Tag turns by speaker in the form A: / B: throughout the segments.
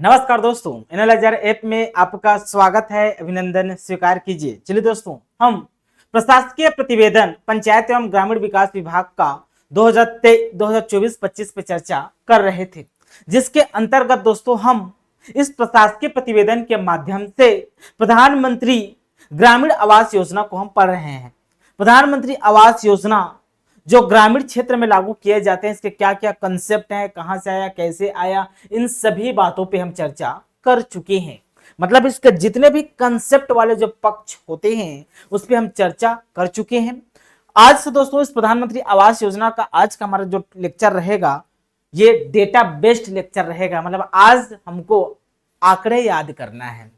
A: नमस्कार दोस्तों, analyser app में आपका स्वागत है। अभिनंदन स्वीकार कीजिए। चलिए दोस्तों, हम प्रशासकीय प्रतिवेदन पंचायत एवं ग्रामीण विकास विभाग का 2024-25 पे चर्चा कर रहे थे, जिसके अंतर्गत दोस्तों हम इस प्रशासकीय प्रतिवेदन के माध्यम से प्रधानमंत्री ग्रामीण आवास योजना को हम पढ़ रहे हैं। प्रधानमंत्री आवास योजना जो ग्रामीण क्षेत्र में लागू किए जाते हैं, इसके क्या क्या कंसेप्ट हैं, कहां से आया, कैसे आया, इन सभी बातों पे हम चर्चा कर चुके हैं। मतलब इसके जितने भी कंसेप्ट वाले जो पक्ष होते हैं उस पे हम चर्चा कर चुके हैं। आज से दोस्तों इस प्रधानमंत्री आवास योजना का आज का हमारा जो लेक्चर रहेगा ये डेटा बेस्ड लेक्चर रहेगा। मतलब आज हमको आंकड़े याद करना है।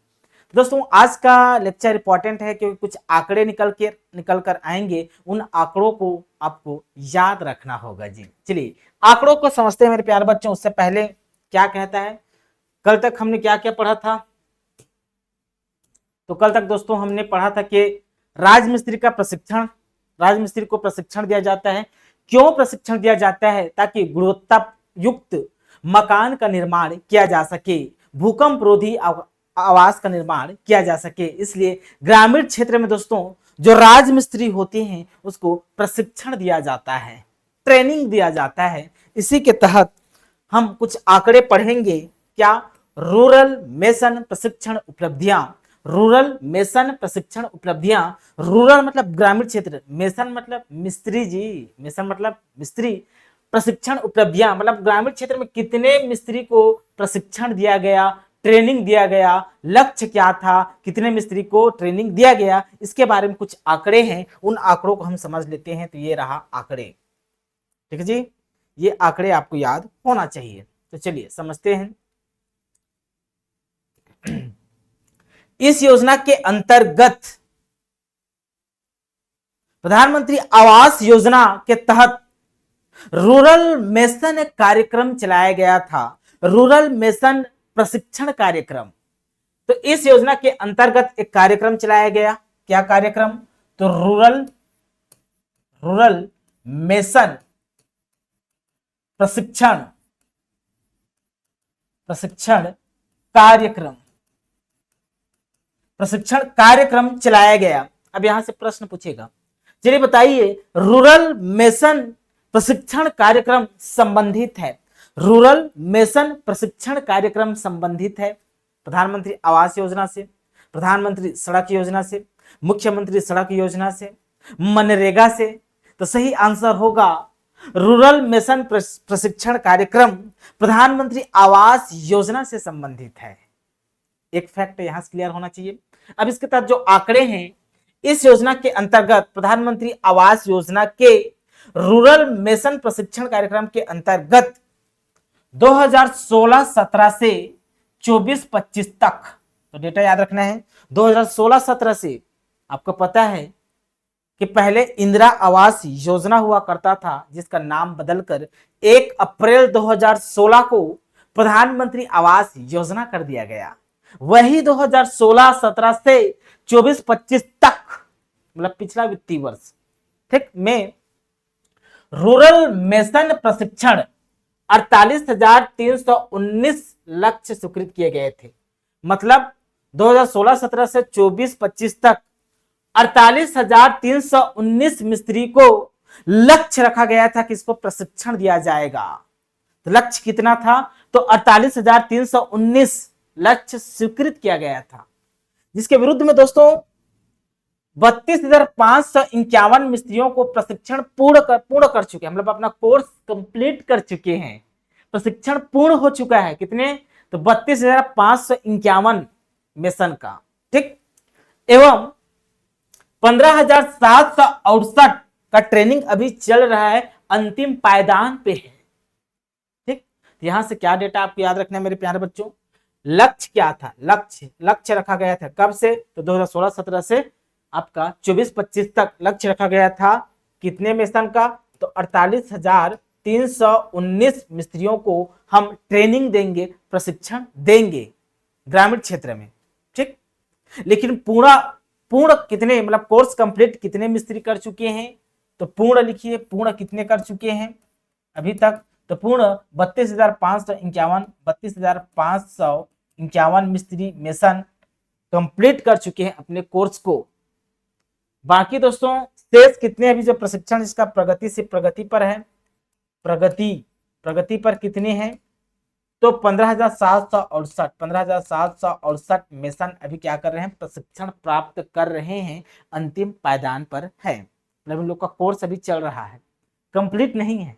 A: दोस्तों आज का लेक्चर इंपॉर्टेंट है क्योंकि कुछ आंकड़े निकल कर आएंगे, उन आंकड़ों को आपको याद रखना होगा जी। चलिए आंकड़ों को समझते हैं मेरे प्यारे बच्चों। उससे पहले क्या कहता है, कल तक हमने क्या क्या पढ़ा था? तो कल तक दोस्तों हमने पढ़ा था कि राजमिस्त्री को प्रशिक्षण दिया जाता है। क्यों प्रशिक्षण दिया जाता है? ताकि गुणवत्ता युक्त मकान का निर्माण किया जा सके, भूकंप रोधी आवास का निर्माण किया जा सके। इसलिए ग्रामीण क्षेत्र में दोस्तों जो राजमिस्त्री होते हैं उसको प्रशिक्षण दिया जाता है, ट्रेनिंग दिया जाता है। इसी के तहत हम कुछ आंकड़े पढ़ेंगे। क्या? रूरल मेसन प्रशिक्षण उपलब्धियां। रूरल मेसन प्रशिक्षण उपलब्धियां। रूरल मतलब ग्रामीण क्षेत्र, मेसन मतलब मिस्त्री जी, मेसन मतलब मिस्त्री। प्रशिक्षण उपलब्धियां मतलब ग्रामीण क्षेत्र में कितने मिस्त्री को प्रशिक्षण दिया गया, ट्रेनिंग दिया गया, लक्ष्य क्या था, कितने मिस्त्री को ट्रेनिंग दिया गया, इसके बारे में कुछ आंकड़े हैं। उन आंकड़ों को हम समझ लेते हैं। तो ये रहा आंकड़े, ठीक है जी। ये आंकड़े आपको याद होना चाहिए। तो चलिए समझते हैं। इस योजना के अंतर्गत प्रधानमंत्री आवास योजना के तहत रूरल मेसन कार्यक्रम चलाया गया था। रूरल मेसन प्रशिक्षण कार्यक्रम। तो इस योजना के अंतर्गत एक कार्यक्रम चलाया गया। क्या कार्यक्रम? तो रूरल मेसन प्रशिक्षण कार्यक्रम चलाया गया। अब यहां से प्रश्न पूछेगा, चलिए बताइए रूरल मेसन प्रशिक्षण कार्यक्रम संबंधित है। रूरल मेसन प्रशिक्षण कार्यक्रम संबंधित है प्रधानमंत्री आवास योजना से, प्रधानमंत्री सड़क योजना से, मुख्यमंत्री सड़क योजना से, मनरेगा से। तो सही आंसर होगा रूरल मेसन प्रशिक्षण कार्यक्रम प्रधानमंत्री आवास योजना से संबंधित है। एक फैक्ट यहां से क्लियर होना चाहिए। अब इसके तहत जो आंकड़े हैं, इस योजना के अंतर्गत प्रधानमंत्री आवास योजना के रूरल मेसन प्रशिक्षण कार्यक्रम के अंतर्गत 2016-17 से 24-25 तक, तो डेटा याद रखना है। 2016-17 से आपको पता है कि पहले इंदिरा आवास योजना हुआ करता था, जिसका नाम बदलकर 1 अप्रैल 2016 को प्रधानमंत्री आवास योजना कर दिया गया। वही 2016-17 से 24-25 तक मतलब पिछला वित्तीय वर्ष ठीक में रूरल मेसन प्रशिक्षण 48,319 लक्ष्य स्वीकृत किए गए थे। मतलब 2016-17 से 24-25 तक 48,319 मिस्त्री को लक्ष्य रखा गया था कि इसको प्रशिक्षण दिया जाएगा। तो लक्ष्य कितना था? तो 48,319 लक्ष्य स्वीकृत किया गया था, जिसके विरुद्ध में दोस्तों 32,551 मिस्त्रियों को प्रशिक्षण पूर्ण कर चुके हैं। मतलब अपना कोर्स कंप्लीट कर चुके हैं, प्रशिक्षण पूर्ण हो चुका है। कितने? तो 32,551 मेसन का, ठीक। एवं 15,768 का ट्रेनिंग अभी चल रहा है, अंतिम पायदान पे है, ठीक। यहां से क्या डेटा आपको याद रखना है मेरे प्यारे बच्चों? लक्ष्य क्या था? लक्ष्य रखा गया था कब से? तो 2016-17 से आपका 24-25 तक लक्ष्य रखा गया था। कितने मेसन का? तो 48,319 मिस्त्रियों को हम ट्रेनिंग देंगे, प्रशिक्षण देंगे ग्रामीण क्षेत्र में, ठीक। लेकिन पूर्ण कितने, मतलब कोर्स कंप्लीट कितने मिस्त्री कर चुके हैं? तो पूर्ण लिखिए, पूर्ण कितने कर चुके हैं अभी तक? तो पूर्ण 32,551, 32,551 51 मिस्त्री मिशन कंप्लीट कर चुके हैं अपने कोर्स को। बाकी दोस्तों शेष कितने अभी जो प्रशिक्षण इसका प्रगति से प्रगति पर है, प्रगति पर कितने हैं, तो 15,768 मिशन अभी क्या कर रहे हैं, प्रशिक्षण प्राप्त कर रहे हैं, अंतिम पायदान पर है। मतलब इन लोग का कोर्स अभी चल रहा है, कंप्लीट नहीं है,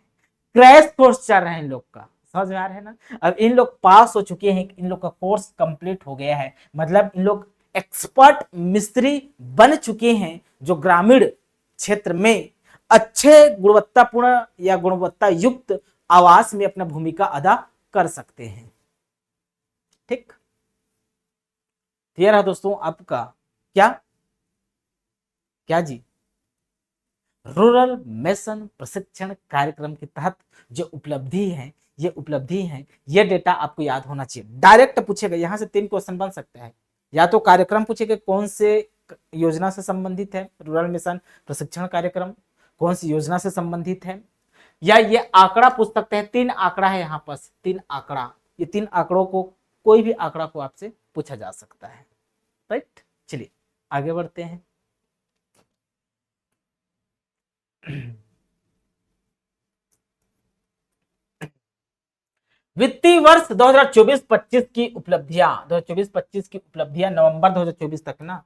A: क्रैश कोर्स चल रहा है इन लोग का, समझ में आ रहा है ना। अब इन लोग पास हो चुके हैं, इन लोग का कोर्स कंप्लीट हो गया है, मतलब इन लोग एक्सपर्ट मिस्त्री बन चुके हैं, जो ग्रामीण क्षेत्र में अच्छे गुणवत्तापूर्ण या गुणवत्ता युक्त आवास में अपना भूमिका अदा कर सकते हैं। ठीक, क्लियर है दोस्तों आपका? क्या क्या जी, रूरल मिशन प्रशिक्षण कार्यक्रम के तहत जो उपलब्धि है, ये डेटा आपको याद होना चाहिए। डायरेक्ट पूछेगा, यहां से 3 क्वेश्चन बन सकते हैं, या तो कार्यक्रम पूछेगा कौन से योजना से संबंधित है, रूरल मिशन प्रशिक्षण कार्यक्रम कौन सी योजना से संबंधित है, या ये आंकड़ा पूछ सकते हैं। 3 आंकड़ा है यहाँ पास, 3 आंकड़ा, ये 3 आंकड़ों को, कोई भी आंकड़ा को आपसे पूछा जा सकता है। राइट, चलिए आगे बढ़ते हैं। वित्तीय वर्ष 2024-25 की उपलब्धियां, 2024-25 की उपलब्धियां नवंबर 2024 तक ना,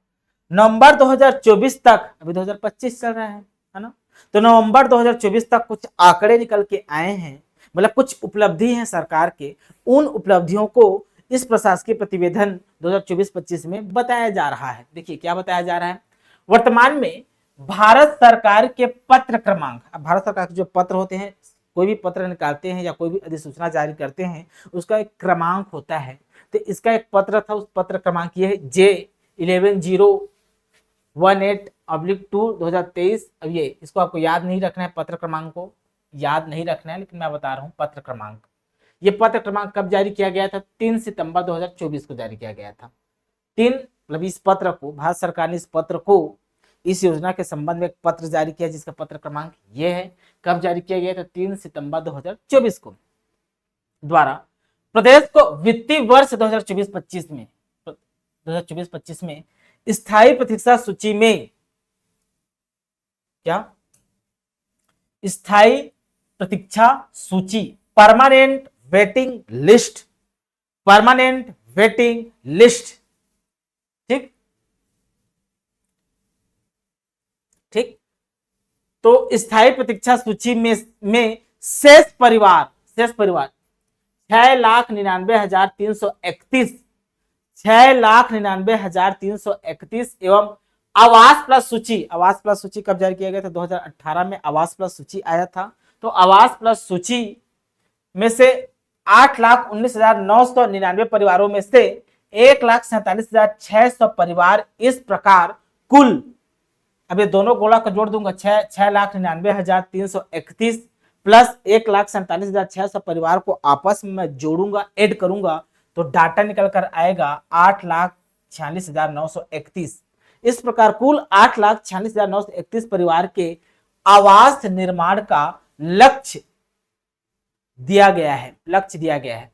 A: नवंबर 2024 तक, अभी 2025 चल रहा है ना, तो नवंबर 2024 तक कुछ आंकड़े निकल के आए हैं, मतलब कुछ उपलब्धि हैं सरकार के, उन उपलब्धियों को इस प्रशासकीय प्रतिवेदन 2024-25 में बताया जा रहा है। देखिए क्या बताया जा रहा है, वर्तमान में भारत सरकार के पत्र क्रमांक, अब भारत सरकार के जो पत्र होते हैं, कोई भी पत्र निकालते हैं या कोई भी अधिसूचना जारी करते हैं, उसका एक क्रमांक होता है, तो इसका एक पत्र था, उस पत्र क्रमांक ये है J11018/2/2023। अब ये इसको आपको याद नहीं रखना है, पत्र क्रमांक को याद नहीं रखना है, लेकिन मैं बता रहा हूँ पत्र क्रमांक। ये पत्र क्रमांक कब जारी किया गया था, 3 सितंबर 2024 को जारी किया गया था। 3 मतलब इस पत्र को, भारत सरकार ने इस पत्र को, इस योजना के संबंध में एक पत्र जारी किया, जिसका पत्र क्रमांक ये है। कब जारी किया गया था, 3 सितंबर 2024 को, द्वारा प्रदेश को वित्तीय वर्ष 2024-25 में स्थायी प्रतीक्षा सूची में, क्या स्थायी प्रतीक्षा सूची, परमानेंट वेटिंग लिस्ट, ठीक, तो स्थायी प्रतीक्षा सूची में शेष परिवार 6,99,331, 6,99,331 एवं आवास प्लस सूची कब जारी किया गया था, 2018 में आवास प्लस सूची आया था। तो आवास प्लस सूची में से 8,19,999 परिवारों में से 1,47,600 परिवार इस प्रकार कुल, अब ये दोनों गोला को जोड़ दूंगा, 6,99,331 प्लस 1,47,600 परिवार को आपस में मैं जोड़ूंगा, ऐड करूंगा, तो डाटा निकल कर आएगा 8,46,931। इस प्रकार कुल 8,46,931 परिवार के आवास निर्माण का लक्ष्य दिया गया है,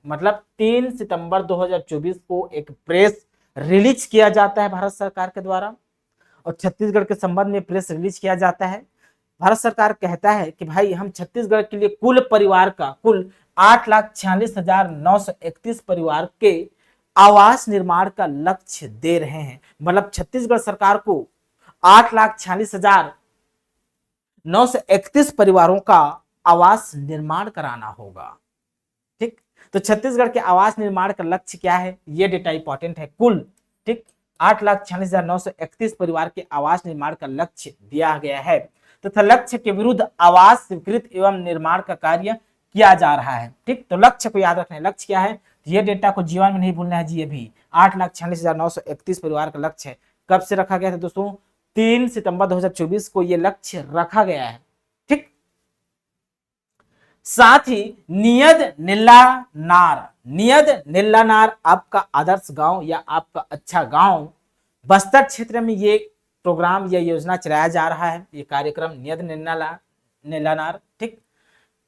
A: मतलब 3 सितंबर 2024 को एक प्रेस रिलीज किया जाता है भारत सरकार के द्वारा, और छत्तीसगढ़ के संबंध में प्रेस रिलीज किया जाता है। भारत सरकार कहता है कि भाई हम छत्तीसगढ़ के लिए कुल परिवार का, कुल 8,46,931 परिवार के आवास निर्माण का लक्ष्य दे रहे हैं। मतलब छत्तीसगढ़ सरकार को 8,46,931 परिवारों का आवास निर्माण कराना होगा। ठीक, तो छत्तीसगढ़ के आवास निर्माण का लक्ष्य क्या है, ये डेटा इंपॉर्टेंट है। कुल, ठीक, 8,46,931 परिवार के आवास निर्माण का लक्ष्य दिया गया है, तथा लक्ष्य के विरुद्ध आवास स्वीकृत एवं निर्माण का कार्य किया जा रहा है। ठीक, तो लक्ष्य को याद रखना है। लक्ष्य क्या है, ये डेटा को जीवन में नहीं भूलना है जी। अभी 8,46,931 परिवार का लक्ष्य है। कब से रखा गया था दोस्तों, 3 सितंबर 2024 को ये लक्ष्य रखा गया है। ठीक, साथ ही नियद निल्लानार आपका आदर्श गांव या आपका अच्छा गांव, बस्तर क्षेत्र में ये प्रोग्राम या योजना चलाया जा रहा है, ये कार्यक्रम नियद निल्लानार। ठीक,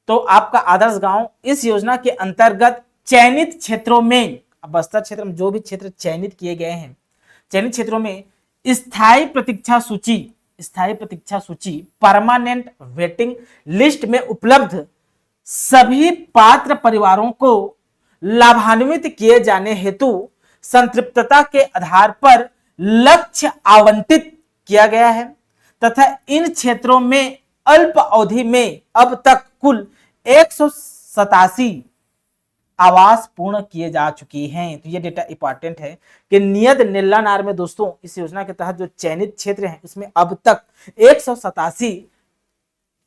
A: तो आपका आदर्श गांव, इस योजना के अंतर्गत चयनित क्षेत्रों में अब बस्तर क्षेत्र में जो भी क्षेत्र चयनित किए गए हैं, चयनित क्षेत्रों में स्थायी प्रतीक्षा सूची परमानेंट वेटिंग लिस्ट में उपलब्ध सभी पात्र परिवारों को लाभान्वित किए जाने हेतु संतृप्तता के आधार पर लक्ष्य आवंटित किया गया है तथा इन क्षेत्रों में अल्प अवधि में अब तक कुल 187 आवास पूर्ण किए जा चुकी हैं। तो ये डेटा इंपॉर्टेंट है कि नियत नीलानार में दोस्तों इस योजना के तहत जो चयनित क्षेत्र हैं उसमें अब तक 187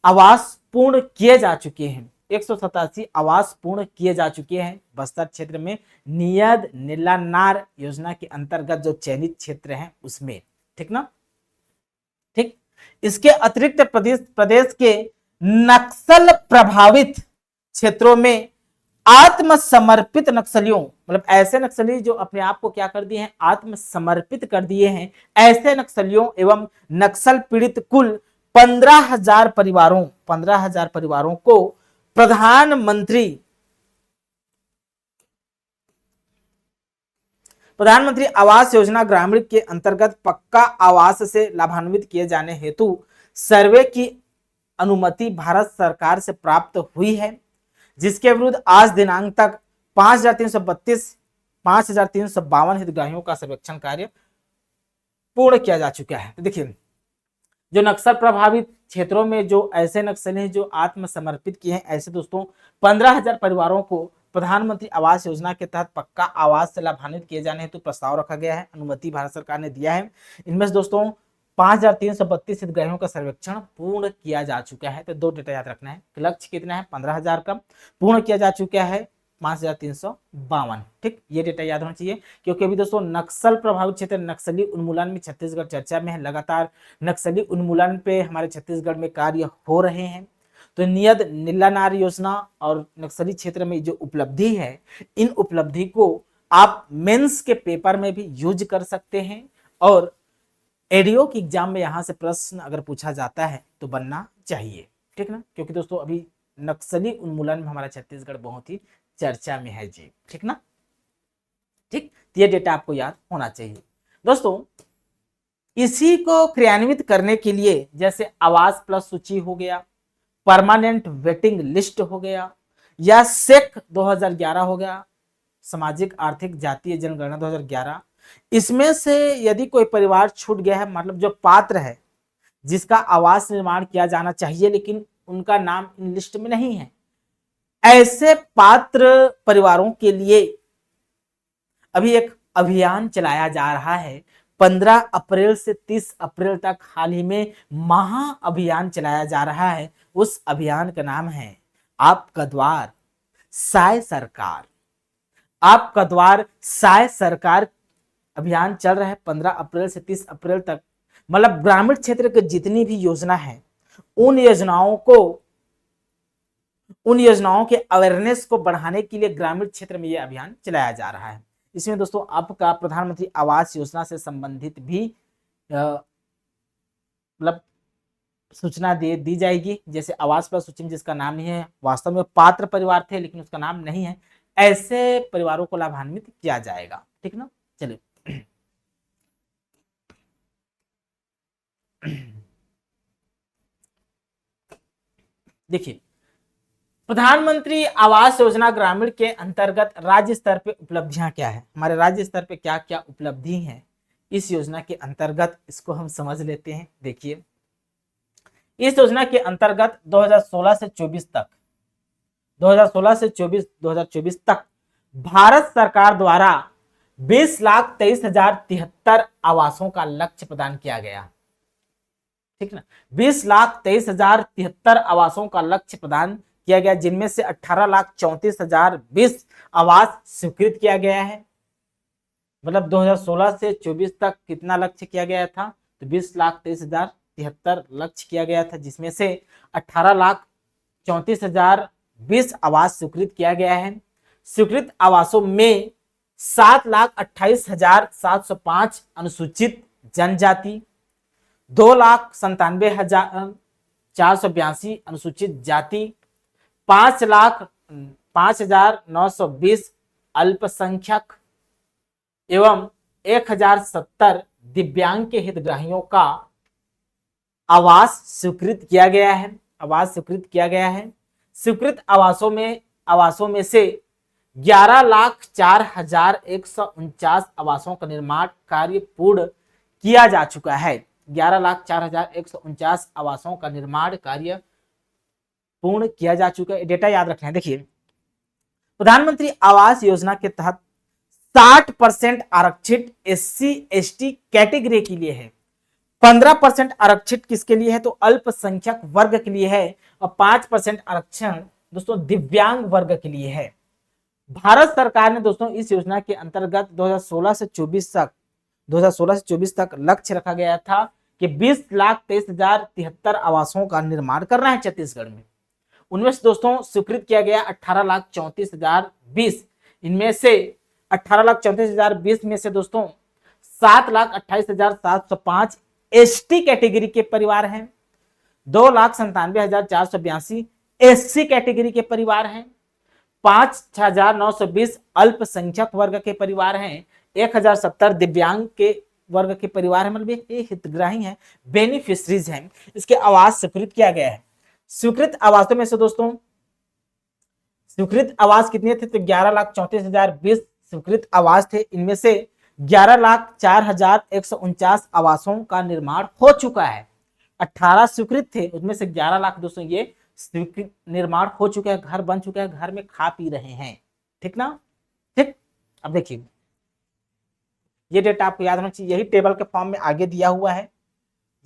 A: आवास पूर्ण किए जा चुके हैं। 187 आवास पूर्ण किए जा चुके हैं बस्तर क्षेत्र में नियत नीलानार योजना के अंतर्गत जो चयनित क्षेत्र हैं उसमें, ठीक ना। ठीक, इसके अतिरिक्त प्रदेश के नक्सल प्रभावित क्षेत्रों में आत्मसमर्पित नक्सलियों, मतलब ऐसे नक्सली जो अपने आप को क्या कर दिए हैं, आत्मसमर्पित कर दिए हैं, ऐसे नक्सलियों एवं नक्सल पीड़ित कुल 15,000 परिवारों को प्रधानमंत्री आवास योजना ग्रामीण के अंतर्गत पक्का आवास से लाभान्वित किए जाने हेतु सर्वे की अनुमति भारत सरकार से प्राप्त हुई है, जिसके विरुद्ध आज दिनांक तक 5,352 हितग्राहियों का सर्वेक्षण कार्य पूर्ण किया जा चुका है। तो देखिए, जो नक्सल प्रभावित क्षेत्रों में जो ऐसे नक्सली हैं जो आत्मसमर्पित किए हैं, ऐसे दोस्तों 15,000 परिवारों को प्रधानमंत्री आवास योजना के तहत पक्का आवास से लाभान्वित किए जाने हेतु प्रस्ताव रखा गया है, अनुमति भारत सरकार ने दिया है। इनमें से दोस्तों 5,332 हितग्राहियों का सर्वेक्षण पूर्ण किया जा चुका है। तो दो डेटा याद रखना है, लक्ष्य कितना है 15,000 का, पूर्ण किया जा चुका है 5,352। ठीक, ये डेटा याद होना चाहिए क्योंकि अभी दोस्तों नक्सल प्रभावित क्षेत्र नक्सली उन्मूलन में छत्तीसगढ़ चर्चा में है। लगातार नक्सली उन्मूलन पे हमारे छत्तीसगढ़ में कार्य हो रहे हैं। तो नियत नीलानार योजना और नक्सली क्षेत्र में जो उपलब्धि है, इन उपलब्धि को आप मेंस के पेपर में भी यूज कर सकते हैं और एडीओ की एग्जाम में यहां से प्रश्न अगर पूछा जाता है तो बनना चाहिए, ठीक ना। क्योंकि दोस्तों अभी नक्सली उन्मूलन में हमारा छत्तीसगढ़ बहुत ही चर्चा में है जी, ठीक ना। ठीक, ये डेटा आपको याद होना चाहिए दोस्तों। इसी को क्रियान्वित करने के लिए जैसे आवास प्लस सूची हो गया, परमानेंट वेटिंग लिस्ट हो गया, या सेक 2011 हो गया, सामाजिक आर्थिक जातीय जनगणना 2011, इसमें से यदि कोई परिवार छूट गया है, मतलब जो पात्र है जिसका आवास निर्माण किया जाना चाहिए लेकिन उनका नाम इन लिस्ट में नहीं है, ऐसे पात्र परिवारों के लिए अभी एक अभियान चलाया जा रहा है। 15 अप्रैल से 30 अप्रैल तक हाल ही में महा अभियान चलाया जा रहा है। उस अभियान का नाम है आपका द्वार साय सरकार। आपका द्वार साय सरकार अभियान चल रहा है 15 अप्रैल से 30 अप्रैल तक। मतलब ग्रामीण क्षेत्र की जितनी भी योजना है उन योजनाओं के अवेयरनेस को बढ़ाने के लिए ग्रामीण क्षेत्र में यह अभियान चलाया जा रहा है। इसमें दोस्तों आपका प्रधानमंत्री आवास योजना से संबंधित भी मतलब सूचना दी जाएगी। जैसे आवास प्लस सूची में जिसका नाम नहीं है, वास्तव में पात्र परिवार थे लेकिन उसका नाम नहीं है, ऐसे परिवारों को लाभान्वित किया जाएगा, ठीक ना। चलिए देखिए, प्रधानमंत्री आवास योजना ग्रामीण के अंतर्गत राज्य स्तर पे उपलब्धियां क्या है, हमारे राज्य स्तर पे क्या क्या उपलब्धि हैं इस योजना के अंतर्गत, इसको हम समझ लेते हैं। देखिए, इस योजना के अंतर्गत 2016 से 2024 तक भारत सरकार द्वारा 20,23,073 आवासों का लक्ष्य प्रदान किया गया, ठीक ना। 20,23,073 आवासों का लक्ष्य प्रदान किया गया, जिनमें से 18,34,020 आवास स्वीकृत किया गया है। मतलब 2016 से 24 तक कितना लक्ष्य किया गया था, तो 20,23,073 लक्ष्य किया गया था, जिसमें से 18,34,020 आवास स्वीकृत किया गया है। स्वीकृत आवासों में 7,28,705 अनुसूचित जनजाति, 2,97,482 अनुसूचित जाति, 5,05,920 अल्पसंख्यक, एवं 1070 दिव्यांग के हितग्राहियों का आवास स्वीकृत किया गया है। आवास स्वीकृत किया गया है। स्वीकृत आवासों में से 11,04,149 आवासों का निर्माण कार्य पूर्ण किया जा चुका है। 11,04,149 आवासों का निर्माण कार्य पूर्ण किया जा चुका है। डेटा याद रखना है। देखिए, प्रधानमंत्री आवास योजना के तहत 60% आरक्षित SC ST कैटेगरी के लिए है। 15% आरक्षित किसके लिए है? तो अल्पसंख्यक वर्ग के लिए है। और 5% आरक्षण दोस्तों दिव्यांग वर्ग के लिए है। भारत सरकार ने दोस्तों इस योजना के अंतर्गत 2016 से 24 तक लक्ष्य रखा गया था कि 20,23,073 आवासों का निर्माण करना है छत्तीसगढ़ में। उनमें से दोस्तों स्वीकृत किया गया 18,34,020। इनमें से 18,34,020 में से दोस्तों 7,28,705 ST कैटेगरी के परिवार हैं। 2,97,482 SC कैटेगरी के परिवार हैं। 5,920 अल्पसंख्यक वर्ग के परिवार हैं। 1,070 दिव्यांग के वर्ग के परिवार हैं। मतलब ये हितग्राही हैं, बेनिफिशरीज हैं। इसके आवास स्वीकृत किया गया है। स्वीकृत आवासों में से दोस्तों स्वीकृत आवास कितने थे? तो 11,34,020 स्वीकृत आवास थे। इनमें से 11,04,149 आवासों का निर्माण हो चुका है। 18 स्वीकृत थे, उसमें से 11 लाख दोस्तों ये स्वीकृत निर्माण हो चुका है, घर बन चुका है, घर में खा पी रहे हैं। ठीक ना? ठीक। अब देखिए, ये डेटा आपको याद होना चाहिए। यही टेबल के फॉर्म में आगे दिया हुआ है।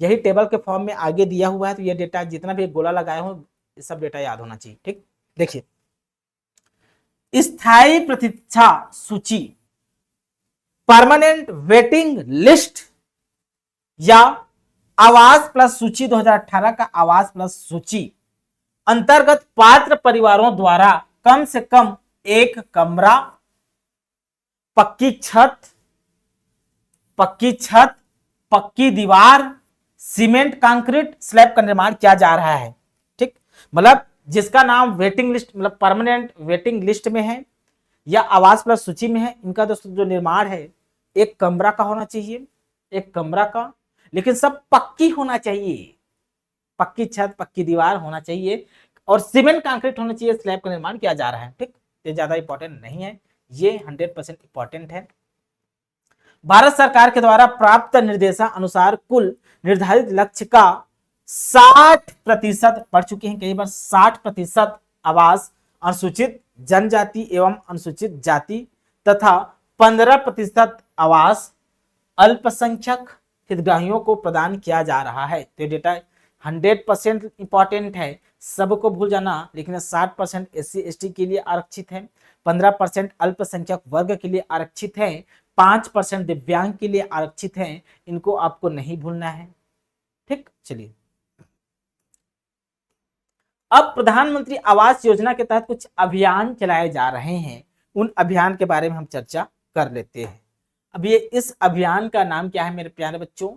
A: यही टेबल के फॉर्म में आगे दिया हुआ है। तो ये डेटा जितना भी गोला लगाए हो, ये सब डेटा याद होना चाहिए। ठीक। देखिए, स्थायी प्रतीक्षा सूची, परमानेंट वेटिंग लिस्ट या आवास प्लस सूची 2018 का आवास प्लस सूची अंतर्गत पात्र परिवारों द्वारा कम से कम एक कमरा, पक्की छत, पक्की दीवार, सीमेंट कंक्रीट स्लैब का निर्माण किया जा रहा है। ठीक। मतलब जिसका नाम वेटिंग लिस्ट मतलब परमानेंट वेटिंग लिस्ट में है या आवास प्लस सूची में है, इनका दोस्तों जो निर्माण है एक कमरा का होना चाहिए, एक कमरा का, लेकिन सब पक्की होना चाहिए। पक्की छत, पक्की दीवार होना चाहिए और सीमेंट कंक्रीट होना चाहिए। स्लैब का निर्माण किया जा रहा है। ठीक। ये ज्यादा इंपॉर्टेंट नहीं है, ये 100% इंपॉर्टेंट है। भारत सरकार के द्वारा प्राप्त निर्देशानुसार कुल निर्धारित लक्ष्य का 60% पढ़ चुके हैं कई बार। 60% आवास अनुसूचित जनजाति एवं अनुसूचित जाति तथा 15% आवास अल्पसंख्यक हितग्राहियों को प्रदान किया जा रहा है। तो ये डेटा 100% इंपॉर्टेंट है, सबको भूल जाना। लेकिन 60% SC ST के लिए आरक्षित है, 15% अल्पसंख्यक वर्ग के लिए आरक्षित है, 5% दिव्यांग के लिए आरक्षित है। इनको आपको नहीं भूलना है। ठीक। चलिए, अब प्रधानमंत्री आवास योजना के तहत कुछ अभियान चलाए जा रहे हैं। उन अभियान के बारे में हम चर्चा कर लेते हैं। अब ये इस अभियान का नाम क्या है मेरे प्यारे बच्चों?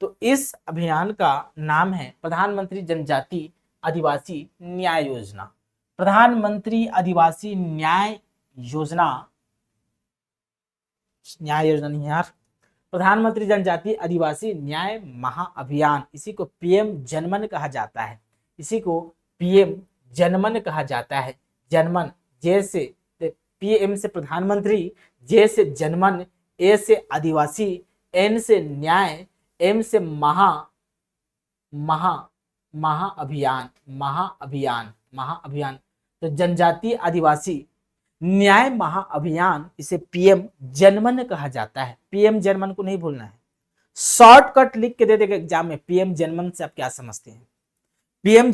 A: तो इस अभियान का नाम है प्रधानमंत्री जनजाति आदिवासी न्याय योजना। प्रधानमंत्री आदिवासी न्याय योजना नहीं यार, प्रधानमंत्री जनजाति आदिवासी न्याय महाअभियान। इसी को PM जनमन कहा जाता है। इसी को PM जनमन कहा जाता है। जनमन, जैसे PM से प्रधानमंत्री, J से जनमन, A से आदिवासी, N से न्याय, M से महाअभियान। तो जनजाति आदिवासी न्याय महाअभियान, इसे PM जनमन कहा जाता है। PM जनमन को नहीं भूलना है। शॉर्टकट लिख के दे देगा एग्जाम में। PM जनमन से आप क्या समझते हैं? PM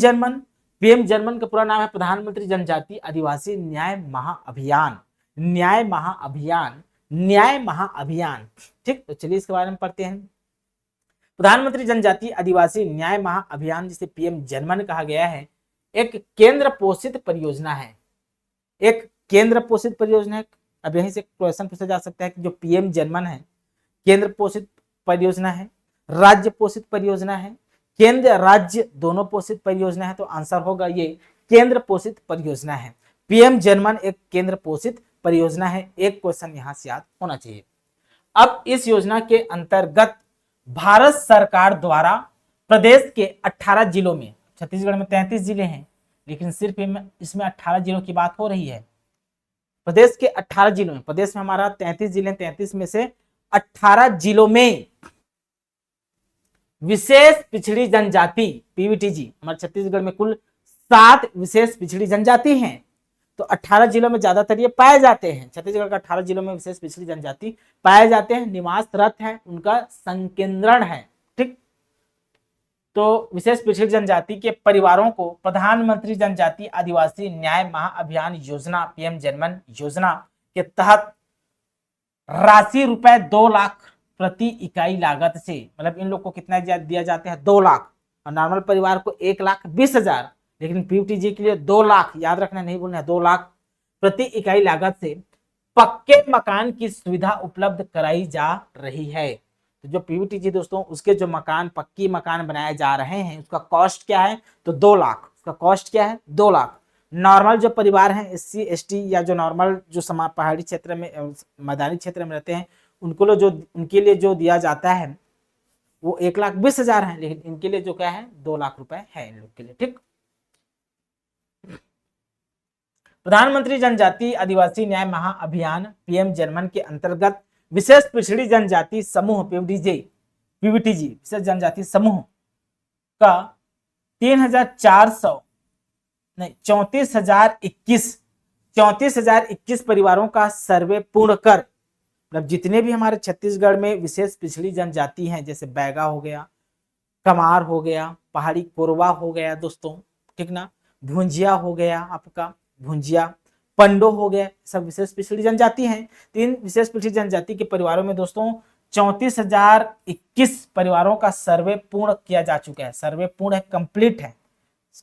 A: जनमन का पूरा नाम है प्रधानमंत्री जनजाति आदिवासी न्याय महाअभियान। न्याय महाअभियान। ठीक। तो चलिए इसके बारे में पढ़ते हैं। प्रधानमंत्री जनजाति आदिवासी न्याय महाअभियान, जिसे PM जनमन कहा गया है, एक केंद्र पोषित परियोजना है। एक केंद्र पोषित परियोजना है। अब यहीं से क्वेश्चन पूछा जा सकता है कि जो PM जनमन है केंद्र पोषित परियोजना है, राज्य पोषित परियोजना है, केंद्र राज्य दोनों पोषित परियोजना है? तो आंसर होगा ये केंद्र पोषित परियोजना है। PM जनमन एक केंद्र पोषित परियोजना है। एक क्वेश्चन यहां से याद होना चाहिए। अब इस योजना के अंतर्गत भारत सरकार द्वारा प्रदेश के 18 जिलों में, छत्तीसगढ़ में 33 जिले हैं लेकिन सिर्फ इसमें 18 जिलों की बात हो रही है। प्रदेश के 18 जिलों में, प्रदेश में हमारा 33 जिले, 33 में से 18 जिलों में विशेष पिछड़ी जनजाति पीवीटीजी, हमारे छत्तीसगढ़ में कुल 7 विशेष पिछड़ी जनजाति हैं, तो 18 जिलों में ज्यादातर ये पाए जाते हैं। छत्तीसगढ़ का 18 जिलों में विशेष पिछड़ी जनजाति पाए जाते हैं, निवासरत है, उनका संकेंद्रण है। ठीक, तो विशेष पिछड़ी जनजाति के परिवारों को प्रधानमंत्री जनजाति आदिवासी न्याय महाअभियान योजना पीएम जनमन योजना के तहत राशि रुपए 2 लाख प्रति इकाई लागत से, मतलब इन लोग को कितना दिया जाता है 2 लाख, और नॉर्मल परिवार को 1,20,000, लेकिन पीवीटीजी के लिए 2 लाख, याद रखना नहीं भूलना है, 2 लाख प्रति इकाई लागत से पक्के मकान की सुविधा उपलब्ध कराई जा रही है। तो जो पीवीटीजी दोस्तों, उसके जो मकान, पक्की मकान बनाए जा रहे हैं, उसका कॉस्ट क्या है, तो 2 लाख, उसका कॉस्ट क्या है 2 लाख। नॉर्मल जो परिवार हैं, SC ST या जो नॉर्मल जो पहाड़ी क्षेत्र में, मैदानी क्षेत्र में रहते हैं, उनके लिए जो दिया जाता है वो 1,20,000 है, लेकिन इनके लिए जो क्या है 2 लाख रुपए है इन लोग के लिए। ठीक, प्रधानमंत्री जनजाति आदिवासी न्याय महाअभियान पीएम जनमन के अंतर्गत विशेष पिछड़ी जनजाति समूह पीवीटीजी विशेष जनजाति समूह का 34,021 परिवारों का सर्वे पूर्ण कर, मतलब जितने भी हमारे छत्तीसगढ़ में विशेष पिछड़ी जनजाति हैं, जैसे बैगा हो गया, कमार हो गया, पहाड़ी कोरवा हो गया दोस्तों, ठीक ना, भुंजिया हो गया, आपका भुंजिया, पंडो हो गया, सब विशेष पिछड़ी जनजाति हैं। 3 विशेष पिछड़ी जनजाति के परिवारों में दोस्तों 34,021 परिवारों का सर्वे पूर्ण किया जा चुका है। सर्वे पूर्ण है,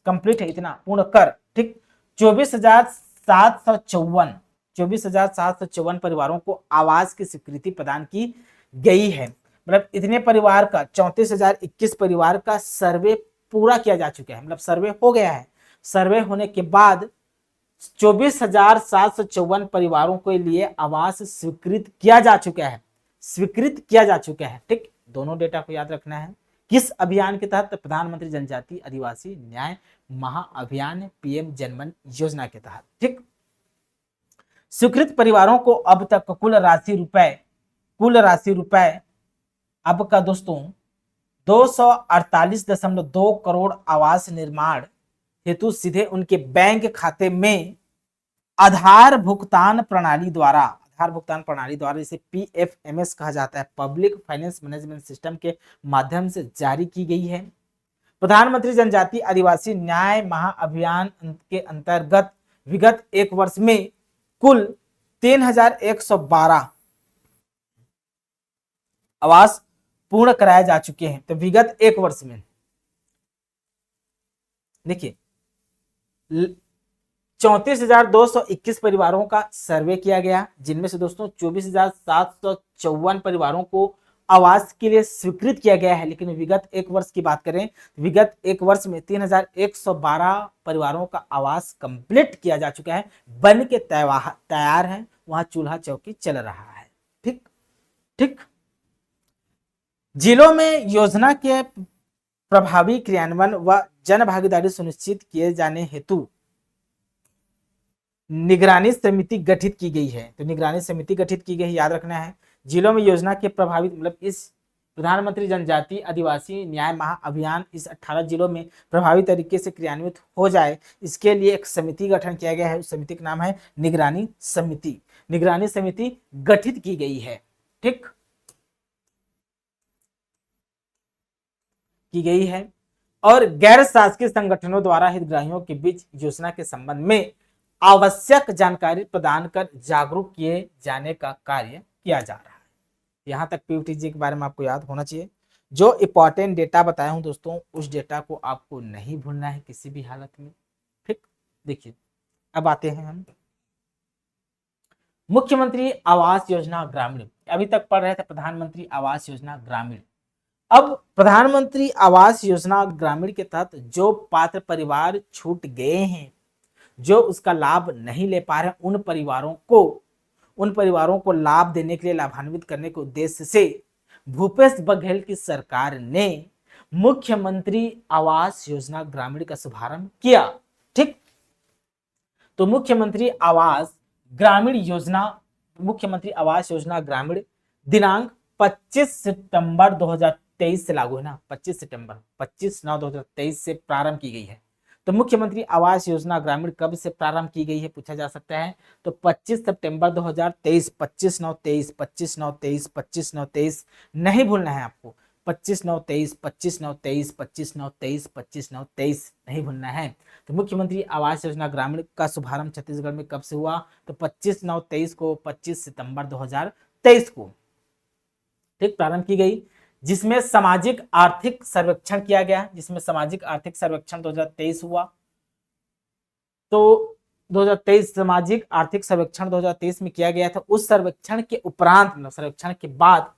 A: कंप्लीट है इतना पूर्ण कर। ठीक, 24,754 परिवारों को आवास की स्वीकृति प्रदान की गई है। मतलब इतने परिवार का 34,021 परिवार का सर्वे पूरा किया जा चुका है, मतलब सर्वे हो गया है। सर्वे होने के बाद 24,754 परिवारों के लिए आवास स्वीकृत किया जा चुका है। ठीक, दोनों डेटा को याद रखना है। किस अभियान के तहत? प्रधानमंत्री जनजाति आदिवासी न्याय महाअभियान पीएम जनमन योजना के तहत। ठीक, स्वीकृत परिवारों को अब तक कुल राशि रुपए अब का दोस्तों 248.2 करोड़ आवास निर्माण हेतु सीधे उनके बैंक खाते में आधार भुगतान प्रणाली द्वारा, जिसे PFMS कहा जाता है, पब्लिक फाइनेंस मैनेजमेंट सिस्टम के माध्यम से जारी की गई है। प्रधानमंत्री जनजाति आदिवासी न्याय महाअभियान के अंतर्गत विगत 1 वर्ष में कुल 3,112 आवास पूर्ण कराए जा चुके हैं। तो विगत 1 वर्ष में देखिए 34,221 परिवारों का सर्वे किया गया, जिनमें से दोस्तों 24,754 परिवारों को आवास के लिए स्वीकृत किया गया है। लेकिन विगत 1 वर्ष की बात करें, विगत 1 वर्ष में 3,112 परिवारों का आवास कंप्लीट किया जा चुका है, बन के तैयार है, वहां चूल्हा चौकी चल रहा है। ठीक, जिलों में योजना के प्रभावी क्रियान्वयन व जन भागीदारी सुनिश्चित किए जाने हेतु निगरानी समिति गठित की गई है। तो निगरानी समिति गठित की गई, याद रखना है। जिलों में योजना के प्रभावित, मतलब इस प्रधानमंत्री जनजाति आदिवासी न्याय महाअभियान इस 18 जिलों में प्रभावी तरीके से क्रियान्वित हो जाए, इसके लिए एक समिति गठन किया गया है। उस समिति का नाम है निगरानी समिति। निगरानी समिति गठित की गई है। ठीक, की गई है और गैर शासकीय संगठनों द्वारा हितग्राहियों के बीच योजना के संबंध में आवश्यक जानकारी प्रदान कर जागरूक किए जाने का कार्य किया जा रहा है। यहाँ तक पीवीटीजी के बारे में आपको याद होना चाहिए। जो इंपॉर्टेंट डेटा बताया हूं दोस्तों, उस डेटा को आपको नहीं भूलना है किसी भी हालत में। ठीक, देखिए अब आते हैं हम मुख्यमंत्री आवास योजना ग्रामीण। अभी तक पढ़ रहे थे प्रधानमंत्री आवास योजना ग्रामीण। अब प्रधानमंत्री आवास योजना ग्रामीण के तहत जो पात्र परिवार छूट गए हैं, जो उसका लाभ नहीं ले पा रहे, उन परिवारों को उन परिवारों को लाभ देने के लिए, लाभान्वित करने के उद्देश्य से भूपेश बघेल की सरकार ने मुख्यमंत्री आवास योजना ग्रामीण का शुभारंभ किया। ठीक, तो मुख्यमंत्री आवास योजना ग्रामीण दिनांक 25 सितंबर 2023 से लागू है ना, 25/9/2023 से प्रारंभ की गई है। तो मुख्यमंत्री आवास योजना ग्रामीण कब से प्रारंभ की गई है पूछा जा सकता है। तो 25 सितंबर 2023, 25/9/23, 25/9/23, 25/9/23 नहीं भूलना है आपको, 25/9/23, 25/9/23, 25/9/23, 25/9/23 नहीं भूलना है। तो मुख्यमंत्री आवास योजना ग्रामीण का शुभारंभ छत्तीसगढ़ में कब से हुआ? तो 25/9/23 को, 25 सितंबर 2023 को ठीक प्रारंभ की गई, जिसमें सामाजिक आर्थिक सर्वेक्षण किया गया, जिसमें सामाजिक आर्थिक सर्वेक्षण 2023 हुआ। तो 2023 सामाजिक आर्थिक सर्वेक्षण 2023 में किया गया था। उस सर्वेक्षण के उपरांत, सर्वेक्षण के बाद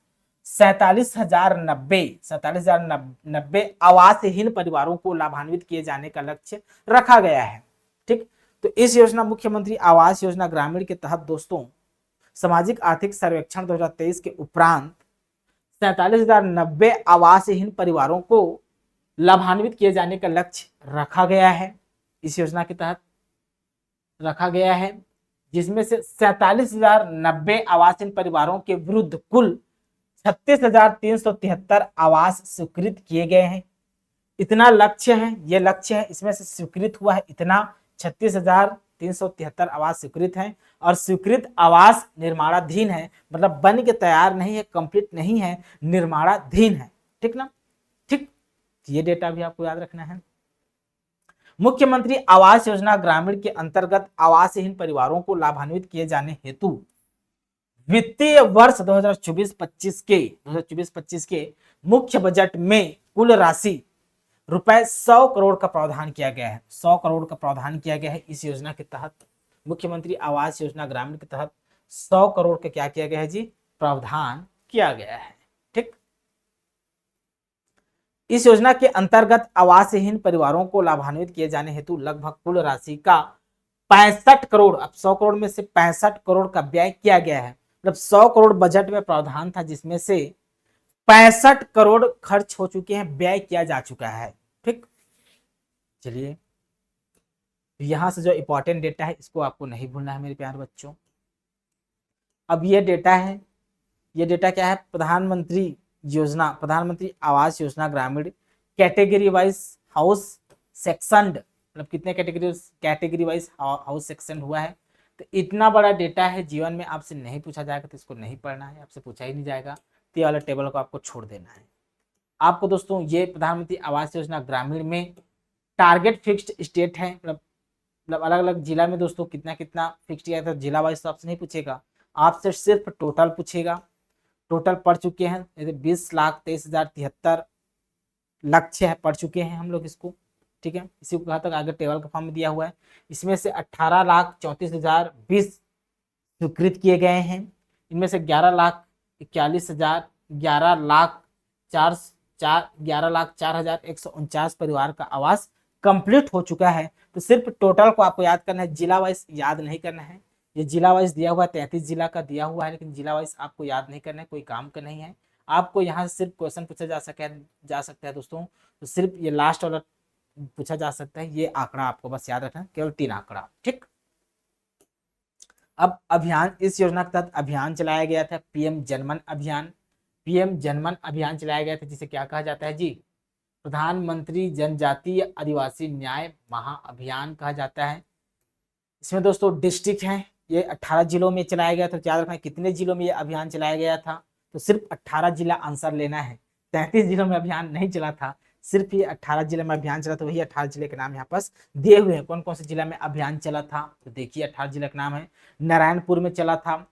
A: 47,090 आवासहीन परिवारों को लाभान्वित किए जाने का लक्ष्य रखा गया है। ठीक, तो इस योजना मुख्यमंत्री आवास योजना ग्रामीण के तहत दोस्तों सामाजिक आर्थिक सर्वेक्षण 2023 के उपरांत 47,090 आवासहीन परिवारों को लाभान्वित किए जाने का लक्ष्य रखा गया है, इस योजना के तहत रखा गया है, जिसमें से 47,090 आवासहीन परिवारों के विरुद्ध कुल 36,373 आवास स्वीकृत किए गए हैं। इतना लक्ष्य है, ये लक्ष्य है, इसमें से स्वीकृत हुआ है इतना 36,373 आवास स्वीकृत हैं, और स्वीकृत आवास निर्माणाधीन है, मतलब बन के तैयार नहीं है, कंप्लीट नहीं है, निर्माणाधीन है। ठीक ना, ठीक, ये डेटा भी आपको याद रखना है। मुख्यमंत्री आवास योजना ग्रामीण के अंतर्गत आवासहीन परिवारों को लाभान्वित किए जाने हेतु वित्तीय वर्ष 2024-25 के मुख्य बजट में कुल राशि रुपए 100 करोड़ का प्रावधान किया गया है। 100 करोड़ का प्रावधान किया गया है इस योजना के तहत, मुख्यमंत्री आवास योजना ग्रामीण के तहत 100 करोड़ का क्या किया गया है जी, प्रावधान किया गया है। ठीक, इस योजना के अंतर्गत आवासहीन परिवारों को लाभान्वित किए जाने हेतु लगभग कुल राशि का 65 करोड़, अब 100 करोड़ में से 65 करोड़ का व्यय किया गया है। मतलब 100 करोड़ बजट में प्रावधान था, जिसमें से 65 करोड़ खर्च हो चुके हैं, व्यय किया जा चुका है। ठीक, चलिए यहां से जो इंपॉर्टेंट डेटा है इसको आपको नहीं भूलना है मेरे प्यारे बच्चों। अब ये डेटा है, ये डेटा क्या है, प्रधानमंत्री आवास योजना ग्रामीण कैटेगरी वाइज हाउस सेक्शनड, मतलब कितने कैटेगरी वाइज हाउस सेक्शन हुआ है। तो इतना बड़ा डेटा है, जीवन में आपसे नहीं पूछा जाएगा तो इसको नहीं पढ़ना है, आपसे पूछा ही नहीं जाएगा, तो ये वाला टेबल को आपको छोड़ देना है। आपको दोस्तों ये प्रधानमंत्री आवास योजना ग्रामीण में टारगेट फिक्स्ड स्टेट है, मतलब अलग अलग जिला में दोस्तों कितना कितना फिक्स किया था, जिला वाइज तो आपसे नहीं पूछेगा, आपसे सिर्फ टोटल पूछेगा। टोटल पढ़ चुके हैं 20,23,073 लक्ष्य है, पढ़ चुके हैं हम लोग इसको। ठीक है, इसी को कहा तक आगे टेबल का फॉर्म में दिया हुआ है। इसमें से 18,34,020 स्वीकृत किए गए हैं। इनमें से 11,41,000 11,04,149 परिवार का आवास कंप्लीट हो चुका है। तो सिर्फ टोटल को आपको याद करना है, जिला वाइज याद नहीं करना है। ये जिला वाइज दिया हुआ है, 33 जिला का दिया हुआ है, लेकिन जिला वाइज आपको याद नहीं करना है, कोई काम का नहीं है। आपको यहाँ से सिर्फ क्वेश्चन पूछा जा सकता है दोस्तों, तो सिर्फ ये लास्ट वाला पूछा जा सकता है, ये आंकड़ा आपको बस याद रखना, केवल 3 आंकड़ा। ठीक, अब अभियान, इस योजना के तहत अभियान चलाया गया था, पीएम जनमन अभियान। पीएम जनमन अभियान चलाया गया था, जिसे क्या कहा जाता है जी, प्रधानमंत्री जनजातीय आदिवासी न्याय महाअभियान कहा जाता है। इसमें दोस्तों डिस्ट्रिक्ट हैं, ये 18 जिलों में चलाया गया था। याद रखना कितने जिलों में ये अभियान चलाया गया था, तो सिर्फ 18 जिला आंसर लेना है। 33 जिलों में अभियान नहीं चला था, सिर्फ ये 18 जिले में अभियान चला, तो वही 18 जिले के नाम यहाँ पास दिए हुए हैं। कौन कौन से जिला में अभियान चला था, तो देखिए 18 जिले का नाम है। नारायणपुर में चला था,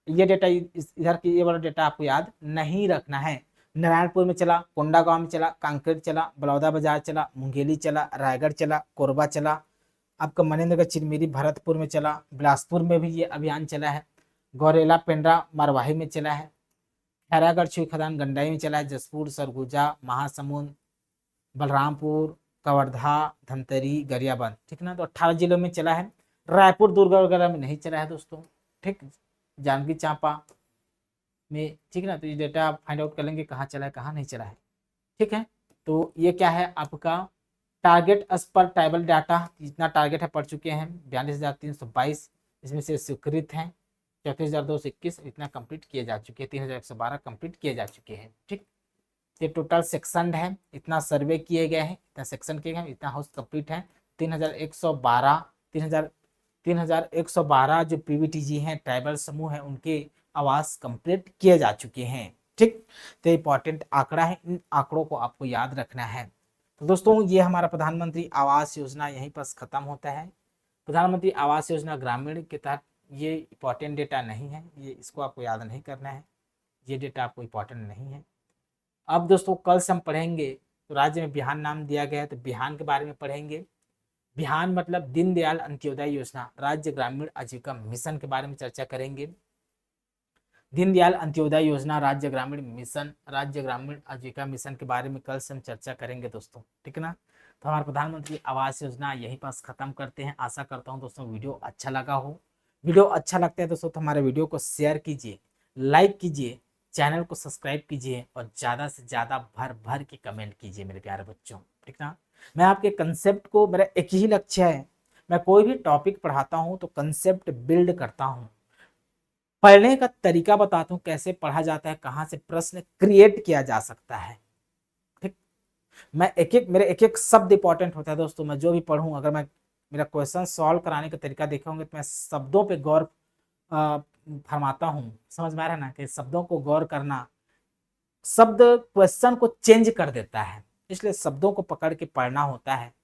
A: ये डेटा इधर की, ये वाला डेटा आपको याद नहीं रखना है। नारायणपुर में चला, कोंडागांव में चला, कांकेर चला, बलौदा बाजार चला, मुंगेली चला, रायगढ़ चला, कोरबा चला, आपका मनेन्द्रगढ़ चिरमिरी भरतपुर में चला, बिलासपुर में भी ये अभियान चला है, गौरेला पेंड्रा मरवाही में चला है, खैरागढ़ छुई खदान गंडाई में चला है, जसपुर सरगुजा महासमुंद बलरामपुर कवर्धा धमतरी गरियाबंद। ठीक ना, तो 18 जिलों में चला है। रायपुर दुर्ग वगैरह में नहीं चला है दोस्तों। ठीक, जांजगीर चांपा में, ठीक है ना। तो ये डेटा आप फाइंड आउट कर लेंगे कहाँ चला है कहाँ नहीं चला है, ठीक है। तो ये क्या है आपका target as per tribal data, इतना टारगेट है पढ़ चुके हैं 42,322, इसमें से स्वीकृत हैं 34,221, इतना कंप्लीट किए जा चुके हैं, 3,112 कंप्लीट किए जा चुके हैं, ठीक। ये टोटल सेक्शन है, इतना सर्वे किए गए हैं, इतना सेक्शन किए गए हैं, इतना हाउस कंप्लीट है। 3,112 3,112 जो पीवीटीजी हैं ट्राइबल समूह हैं उनके आवास कंप्लीट किए जा चुके हैं, ठीक। तो इंपॉर्टेंट आंकड़ा है, इन आंकड़ों को आपको याद रखना है। तो दोस्तों ये हमारा प्रधानमंत्री आवास योजना यहीं पर खत्म होता है। प्रधानमंत्री आवास योजना ग्रामीण के तहत ये इंपॉर्टेंट डेटा नहीं है, ये इसको आपको याद नहीं करना है, ये डेटा आपको इंपॉर्टेंट नहीं है। अब दोस्तों कल से हम पढ़ेंगे, तो राज्य में बिहान नाम दिया गया है तो बिहान के बारे में पढ़ेंगे। बिहान मतलब दीनदयाल अंत्योदय योजना, राज्य ग्रामीण आजीविका मिशन के बारे में चर्चा करेंगे। दीनदयाल अंत्योदय योजना, राज्य ग्रामीण मिशन, राज्य ग्रामीण आजीविका मिशन के बारे में कल से हम चर्चा करेंगे दोस्तों, ठीक है ना। तो हमारा प्रधानमंत्री आवास योजना यहीं पास खत्म करते हैं। आशा करता हूँ दोस्तों वीडियो अच्छा लगा हो। वीडियो अच्छा लगता है दोस्तों तो हमारे वीडियो को शेयर कीजिए, लाइक कीजिए, चैनल को सब्सक्राइब कीजिए और ज़्यादा से ज़्यादा भर भर के कमेंट कीजिए मेरे प्यारे बच्चों, ठीक ना। मैं आपके कंसेप्ट को, मेरा एक ही लक्ष्य है, मैं कोई भी टॉपिक पढ़ाता हूँ तो कंसेप्ट बिल्ड करता हूँ, पढ़ने का तरीका बताता हूँ कैसे पढ़ा जाता है, कहाँ से प्रश्न क्रिएट किया जा सकता है, ठीक। मैं मेरे एक एक शब्द इंपॉर्टेंट होता है दोस्तों। मैं जो भी पढ़ूँ, अगर मैं मेरा क्वेश्चन सॉल्व कराने का तरीका देखोगे तो मैं शब्दों पे गौर फरमाता हूँ। समझ में आ रहा है ना कि शब्दों को गौर करना, शब्द क्वेश्चन को चेंज कर देता है, इसलिए शब्दों को पकड़ के पढ़ना होता है।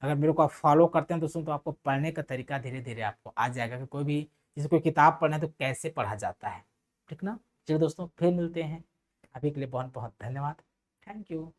A: अगर मेरे को आप फॉलो करते हैं दोस्तों तो आपको पढ़ने का तरीका धीरे धीरे आपको आ जाएगा कि कोई भी जैसे कोई किताब पढ़ना है तो कैसे पढ़ा जाता है, ठीक ना। चलिए दोस्तों फिर मिलते हैं, अभी के लिए बहुत बहुत धन्यवाद, थैंक यू।